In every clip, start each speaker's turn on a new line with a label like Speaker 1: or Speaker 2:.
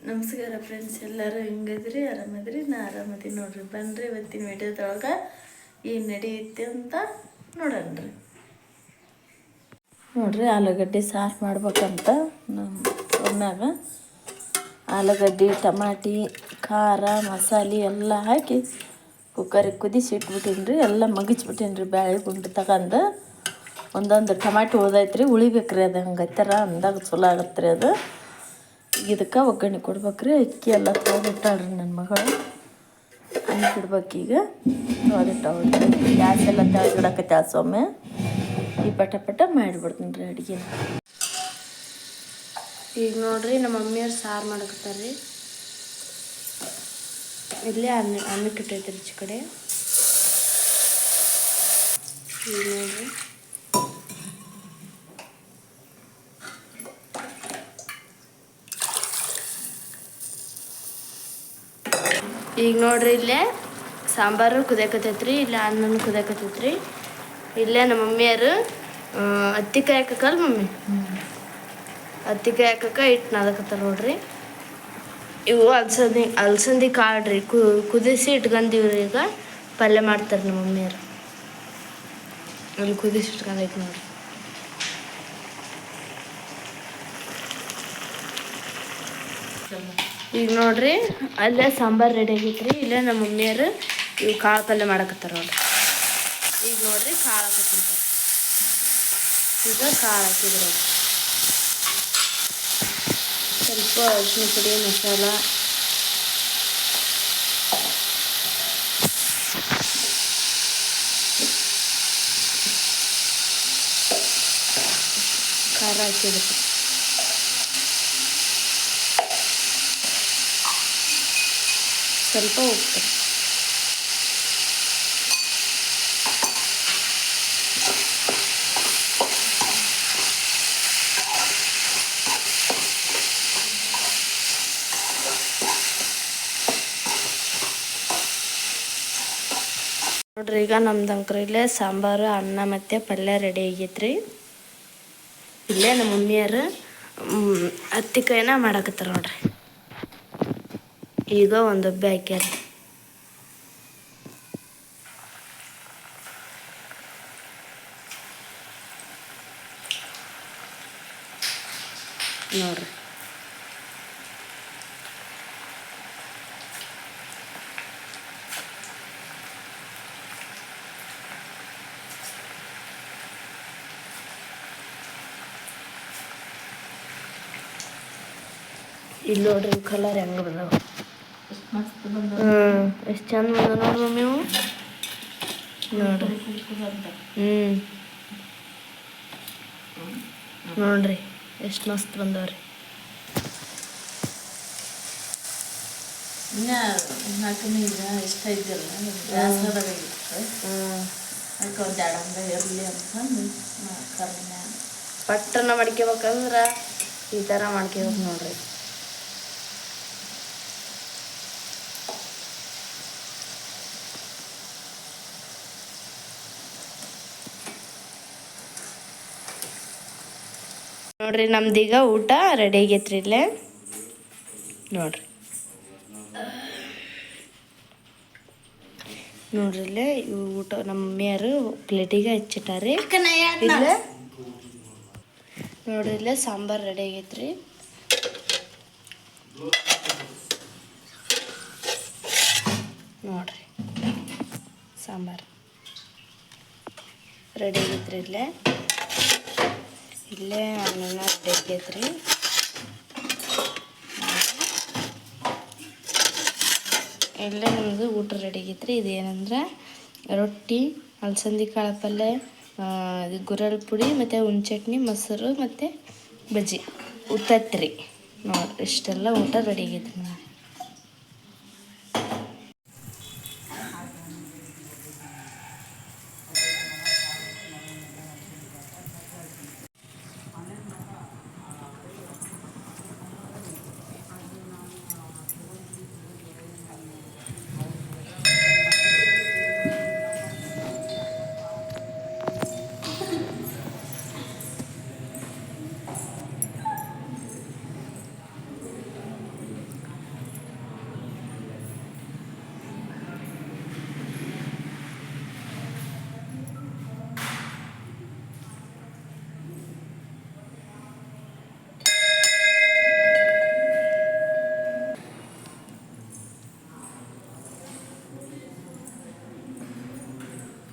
Speaker 1: ನಮಸ್ಕಾರ ಫ್ರೆಂಡ್ಸ್, ಎಲ್ಲರೂ ಹೆಂಗದ್ರಿ? ಆರಾಮದ್ರಿ? ನಾ ಆರಾಮದಿ ನೋಡ್ರಿ. ಬನ್ರಿ ಇವತ್ತಿನ ವಿಡಿಯೋದೊಳಗೆ ಏನು ನಡೆಯುತ್ತೆ ಅಂತ ನೋಡೋಣ್ರಿ. ನೋಡ್ರಿ, ಆಲೂಗಡ್ಡೆ ಸಾರು ಮಾಡ್ಬೇಕಂತ ನಮ್ಮ ಫೋನ್ನಾಗ ಆಲೂಗಡ್ಡೆ, ಟಮಾಟಿ, ಖಾರ, ಮಸಾಲೆ ಎಲ್ಲ ಹಾಕಿ ಕುಕ್ಕರಿಗೆ ಕುದಿಸಿ ಇಟ್ಬಿಟ್ಟೀನಿ. ಎಲ್ಲ ಮಗಿಚ್ಬಿಟ್ಟೀನಿ ರೀ. ಬ್ಯಾಳೆ ಗುಂಡು ತಗೊಂಡು ಒಂದೊಂದು ಟಮಾಟಿ ಉಳ್ದೈತ್ರಿ, ಉಳಿಬೇಕ್ರಿ. ಅದು ಹಂಗೈತರ ಅಂದಾಗ ಚಲೋ ಆಗತ್ತೆ ರೀ. ಅದು ಇದಕ್ಕೆ ಒಗ್ಗರಣೆ ಕೊಡ್ಬೇಕ್ರಿ. ಅಕ್ಕಿ ಎಲ್ಲ ತೊಳೆದಿಟ್ಟಾಳ್ರಿ ನನ್ನ ಮಗಳು. ಇಡ್ಬೇಕೀಗ. ತೊಳೆದಿಟ್ಟಾಳ್ರಿ. ಗ್ಯಾಸ್ ಎಲ್ಲ ತೆಳಗಿಡಕತ್ತೆ ಸೊಮ್ಮೆ. ಈ ಪಟ ಪಟ ಮಾಡಿಬಿಡ್ತೀನಿ ರೀ ಅಡುಗೆ. ಈಗ ನೋಡ್ರಿ, ನಮ್ಮ ಮಮ್ಮಿಯವ್ರು ಸಾರು ಮಾಡಕತ್ತಾರ್ರಿ. ಇಲ್ಲೇ ಅನ್ನಕ್ಕೆ ಇಟ್ಟೈತೆ ರೀ ಕಡೆ. ಈಗ ನೋಡ್ರಿ, ಇಲ್ಲೇ ಸಾಂಬಾರು ಕುದಿಯಕತ್ತೈತ್ರಿ. ಇಲ್ಲೇ ಅನ್ನನೂ ಕುದಿಯಕತ್ತೈತ್ರಿ. ಇಲ್ಲೇ ನಮ್ಮ ಮಮ್ಮಿಯರು ಹತ್ತಿಕಾಯಿ ಹಾಕಕ್ಕಲ್ಲ ಮಮ್ಮಿ, ಹತ್ತಿಕಾಯಿ ಹಾಕಕ್ಕೆ ಹಿಟ್ಟು ನಾದಕತ್ತಾರ ನೋಡ್ರಿ. ಇವು ಅಲಸಂದಿ ಕಾಳು ರೀ, ಕುದಿಸಿ ಇಟ್ಕೊಂಡಿವ್ರಿ. ಈಗ ಪಲ್ಯ ಮಾಡ್ತಾರೆ ನಮ್ಮ ಮಮ್ಮಿಯರು. ಅಲ್ಲಿ ಕುದಿಸಿ ಇಟ್ಕೊಂಡೈತಿ ನೋಡ್ರಿ. ಈಗ ನೋಡ್ರಿ, ಅಲ್ಲೇ ಸಾಂಬಾರು ರೆಡಿ ಆಗೈತ್ರಿ. ಇಲ್ಲೇ ನಮ್ಮ ಮಮ್ಮಿಯರು ಇವು ಕಾಳು ಪಲ್ಯ ಮಾಡಕತ್ತಾರ ನೋಡ್ರಿ. ಈಗ ನೋಡ್ರಿ, ಕಾಳು ಹಾಕತ್ತಂತ. ಈಗ ಕಾಳು ಹಾಕಿದ್ರು ನೋಡ್ರಿ. ಸ್ವಲ್ಪ ಅರಿಶಿನ ಪುಡಿ, ಮಸಾಲ, ಖಾರ ಹಾಕಿದ್ರು. ಸ್ವಲ್ಪ ಉಪ್ಪು. ನೋಡ್ರಿ, ಈಗ ನಮ್ದು ಅಂಕರ್ ಇಲ್ಲೇ ಸಾಂಬಾರು, ಅನ್ನ ಮತ್ತು ಪಲ್ಯ ರೆಡಿ ಆಗೈತ್ರಿ. ಇಲ್ಲೇ ನಮ್ಮ ಮಮ್ಮಿಯರು ಹತ್ತಿಕಾಯಿನ ಮಾಡಕತ್ತಾರ ನೋಡ್ರಿ. ಈಗ ಒಂದು ಒಬ್ಬೆ ಹಾಕ್ಯಾರ ನೋಡ್ರಿ. ಇಲ್ಲಿ ನೋಡ್ರಿ, ಕಲರ್ ಹೆಂಗೆ ಬಂದಾವ. ಎಷ್ಟು ಚಂದ ಬಂದ ನೋಡ್ರಿ ಮಮ್ಮಿ. ನೋಡ್ರಿ, ನೋಡ್ರಿ ಎಷ್ಟು ಮಸ್ತ್ ಬಂದವ್ರಿ. ಇಷ್ಟ ಇದ್ದಿಲ್ಲ, ಇರಲಿ ಅಂತಂದು ಪಟ್ಟನ ಮಾಡ್ಕೋಬೇಕಂದ್ರೆ ಈ ಥರ ಮಾಡ್ಕೋಬೇಕು ನೋಡ್ರಿ. ನೋಡ್ರಿ, ನಮ್ದೀಗ ಊಟ ರೆಡಿ ಆಗೈತ್ರಿ. ಇಲ್ಲೇ ನೋಡ್ರಿ, ಇಲ್ಲೇ ಊಟ ನಮ್ಮ ಮಮ್ಮಿಯರು ಪ್ಲೇಟಿಗೆ ಹಚ್ಚಿಟ್ಟಾರಿ. ಇಲ್ಲೇ ನೋಡ್ರಿ, ಇಲ್ಲೇ ಸಾಂಬಾರು ರೆಡಿ ಆಗೈತ್ರಿ. ನೋಡ್ರಿ, ಸಾಂಬಾರು ರೆಡಿ ಆಗೈತ್ರಿ. ಇಲ್ಲೇ ಅನ್ನ ರೆಡಿ ಆಗೈತ್ರಿ. ಇಲ್ಲೇ ನಮ್ಮದು ಊಟ ರೆಡಿ ಆಗೈತ್ರಿ. ಇದೇನಂದ್ರೆ ರೊಟ್ಟಿ, ಅಲಸಂದಿ ಕಾಳು ಪಲ್ಯ, ಗುರೆಳ್ಳು ಪುಡಿ ಮತ್ತು ಹುಣ್ ಚಟ್ನಿ, ಮೊಸರು ಮತ್ತು ಬಜ್ಜಿ, ಉತ್ತತ್ರಿ. ನೋಡಿರಿ, ಇಷ್ಟೆಲ್ಲ ಊಟ ರೆಡಿ ಆಗೈತ್ರಿ.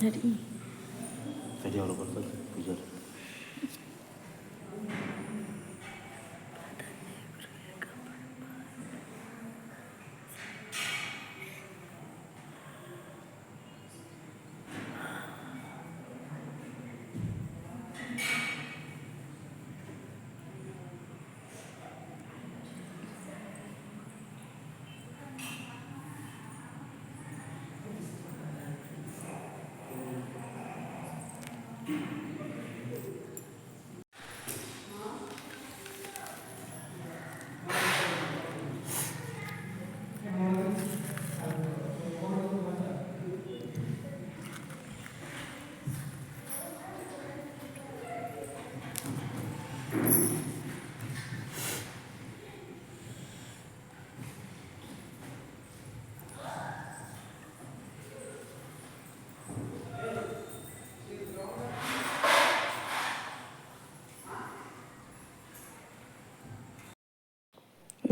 Speaker 1: ನಡಿ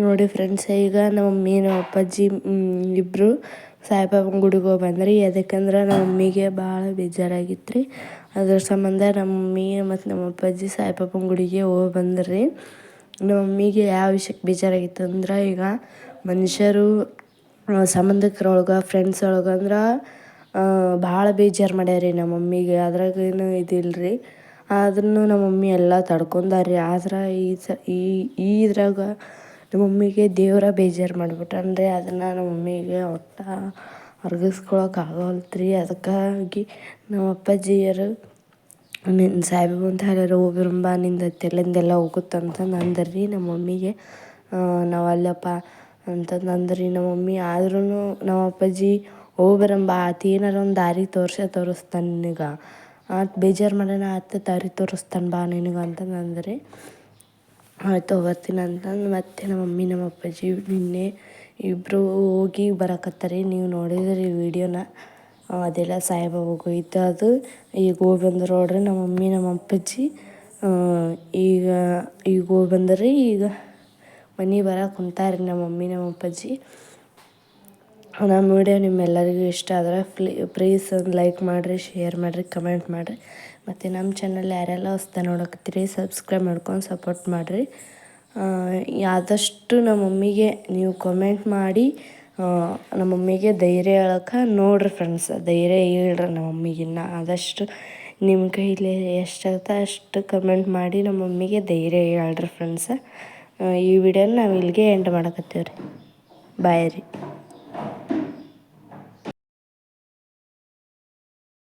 Speaker 1: ನೋಡಿ ಫ್ರೆಂಡ್ಸ್, ಈಗ ನಮ್ಮ ಮಮ್ಮಿ ನಮ್ಮ ಅಪ್ಪಾಜಿ ಇಬ್ಬರು ಸಾಯಿಬಾಬನ ಗುಡಿಗೆ ಹೋಗಿ ಬಂದ್ರಿ. ಯಾಕಂದ್ರೆ ನಮ್ಮ ಮಮ್ಮಿಗೆ ಭಾಳ ಬೇಜಾರಾಗಿತ್ತು ರೀ. ಅದ್ರ ಸಂಬಂಧ ನಮ್ಮ ಮಮ್ಮಿ ಮತ್ತು ನಮ್ಮ ಅಪ್ಪಾಜಿ ಸಾಯಿಬಾಬನ ಗುಡಿಗೆ ಹೋಗಿ ಬಂದ್ರಿ. ನಮ್ಮ ಮಮ್ಮಿಗೆ ಯಾವ ವಿಷಯಕ್ಕೆ ಬೇಜಾರಾಗಿತ್ತು ಅಂದ್ರೆ, ಈಗ ಮನುಷ್ಯರು ಸಂಬಂಧಿಕರೊಳಗೆ ಫ್ರೆಂಡ್ಸ್ ಒಳಗೆ ಅಂದ್ರೆ ಭಾಳ ಬೇಜಾರು ಮಾಡ್ಯಾರಿ ನಮ್ಮ ಮಮ್ಮಿಗೆ. ಅದ್ರಾಗೇನು ಇದಿಲ್ಲ ರೀ. ಆದ್ರೂ ನಮ್ಮ ಮಮ್ಮಿ ಎಲ್ಲ ತಡ್ಕೊಂಡಾರಿ. ಆದ್ರೆ ಈ ಇದ್ರಾಗ ನಮ್ಮ ಮಮ್ಮಿಗೆ ದೇವರ ಬೇಜಾರು ಮಾಡಿಬಿಟ್ಟಾನ್ರಿ. ಅದನ್ನು ನಮ್ಮ ಮಮ್ಮಿಗೆ ಒಟ್ಟು ಅರ್ಗಿಸ್ಕೊಳಕ್ಕೆ ಆಗವಲ್ತು ರೀ. ಅದಕ್ಕಾಗಿ ನಮ್ಮ ಅಪ್ಪಾಜಿಯರು ನಿನ್ನ ಸಾಯಿಬಾಬನ ಎಲ್ಲರೂ ಹೋಗಿರಂಬ, ನಿಂದು ತಲೆಯಿಂದೆಲ್ಲ ಹೋಗುತ್ತಂತಂದು ಅಂದರ್ರಿ ನಮ್ಮ ಮಮ್ಮಿಗೆ. ನಾವು ಅಲ್ಲಪ್ಪ ಅಂತಂದು ಅಂದ್ರಿ ನಮ್ಮ ಮಮ್ಮಿ. ಆದ್ರೂ ನಮ್ಮ ಅಪ್ಪಾಜಿ ಹೋಗ್ಬರಂಬ, ಆತ ಏನಾರ ಒಂದು ದಾರಿ ತೋರಿಸ್ತಾನೆ ನಿನಗೆ, ಆತ ಬೇಜಾರು ಮಾಡೋಣ, ಆತ ದಾರಿ ತೋರಿಸ್ತಾನೆ ಬಾ ನಿನಗೆ ಅಂತಂದು ಅಂದ್ರಿ. ಆಯ್ತು ಬರ್ತೀನಿ ಅಂತಂದು ಮತ್ತೆ ನಮ್ಮ ಮಮ್ಮಿ ನಮ್ಮ ಅಪ್ಪಾಜಿ ನಿನ್ನೆ ಇಬ್ಬರು ಹೋಗಿ ಬರಕತ್ತಾರೆ. ನೀವು ನೋಡಿದ್ರಿ ವಿಡಿಯೋನ. ಅದೆಲ್ಲ ಸಾಯಿಬಾಬಾಗೆ ಹೋಯ್ತು. ಅದು ಈಗ ಹೋಗಿ ಬಂದ್ರು ನೋಡ್ರಿ ನಮ್ಮ ಮಮ್ಮಿ ನಮ್ಮ ಅಪ್ಪಾಜಿ. ಈಗ ಹೋಗಿ ಬಂದ್ರಿ. ಈಗ ಮನೆಗೆ ಬರೋಕೆ ಕುಂತಾರ್ರಿ ನಮ್ಮ ಮಮ್ಮಿ ನಮ್ಮ ಅಪ್ಪಾಜಿ. ನಮ್ಮ ವಿಡಿಯೋ ನಿಮ್ಮೆಲ್ಲರಿಗೂ ಇಷ್ಟ ಆದರೆ ಪ್ಲೀಸ್ ಒಂದು ಲೈಕ್ ಮಾಡಿರಿ, ಶೇರ್ ಮಾಡಿರಿ, ಕಮೆಂಟ್ ಮಾಡಿರಿ. ಮತ್ತು ನಮ್ಮ ಚಾನಲ್ ಯಾರೆಲ್ಲ ಹೊಸ್ದಾಗಿ ನೋಡಕತ್ತೀರಿ ಸಬ್ಸ್ಕ್ರೈಬ್ ಮಾಡ್ಕೊಂಡು ಸಪೋರ್ಟ್ ಮಾಡಿರಿ. ಆದಷ್ಟು ನಮ್ಮ ಮಮ್ಮಿಗೆ ನೀವು ಕಮೆಂಟ್ ಮಾಡಿ ನಮ್ಮ ಮಮ್ಮಿಗೆ ಧೈರ್ಯ ಹೇಳೋಕೆ ನೋಡಿರಿ ಫ್ರೆಂಡ್ಸ್. ಧೈರ್ಯ ಹೇಳ್ರಿ ನಮ್ಮ ಮಮ್ಮಿಗಿನ್ನ ಆದಷ್ಟು ನಿಮ್ಮ ಕೈಲಿ ಎಷ್ಟಾಗುತ್ತೆ ಅಷ್ಟು ಕಮೆಂಟ್ ಮಾಡಿ ನಮ್ಮ ಮಮ್ಮಿಗೆ ಧೈರ್ಯ ಹೇಳ್ರಿ ಫ್ರೆಂಡ್ಸ. ಈ ವಿಡಿಯೋನ ನಾವು ಇಲ್ಲಿಗೆ ಎಂಡ್ ಮಾಡಕತ್ತೀವಿ ರೀ. ಬಾಯ್ ರೀ.